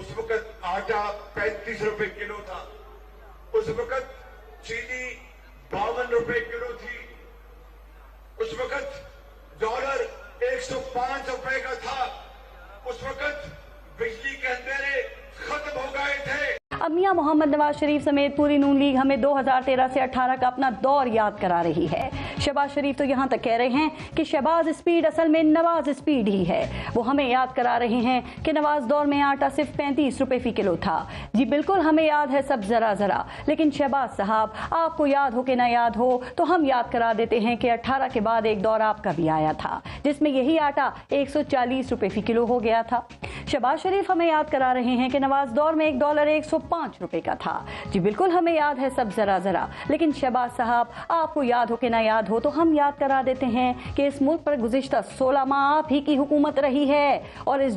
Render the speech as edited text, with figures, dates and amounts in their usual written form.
उस वक्त आटा 35 रुपए किलो था, उस वक्त चीनी 52 रुपए किलो थी, उस वक्त डॉलर 105 रुपए का था, उस वक्त बिजली के अंधेरे खत्म हो गए थे। अब मियां मोहम्मद नवाज शरीफ समेत पूरी नून लीग हमें 2013 से 18 का अपना दौर याद करा रही है। शहबाज शरीफ तो यहां तक कह रहे हैं कि शहबाज स्पीड असल में नवाज स्पीड ही है। वो हमें याद करा रहे हैं कि नवाज दौर में आटा सिर्फ 35 रुपए फी किलो था। जी बिल्कुल हमें याद है सब जरा जरा, लेकिन शहबाज साहब आपको याद हो कि ना याद हो तो हम याद करा देते हैं कि 18 के बाद एक दौर आपका भी आया था जिसमें यही आटा 140 रुपए फी किलो हो गया था। शहबाज शरीफ हमें याद करा रहे हैं कि नवाज दौर में $1 105 रुपए का था। जी बिल्कुल हमें याद है सब जरा जरा, लेकिन शहबाज साहब आपको याद हो कि ना याद हो तो हम याद करा देते हैं कि इस मुल्क पर गुज़िश्ता 16 माह आप ही की हुकूमत रही है और इस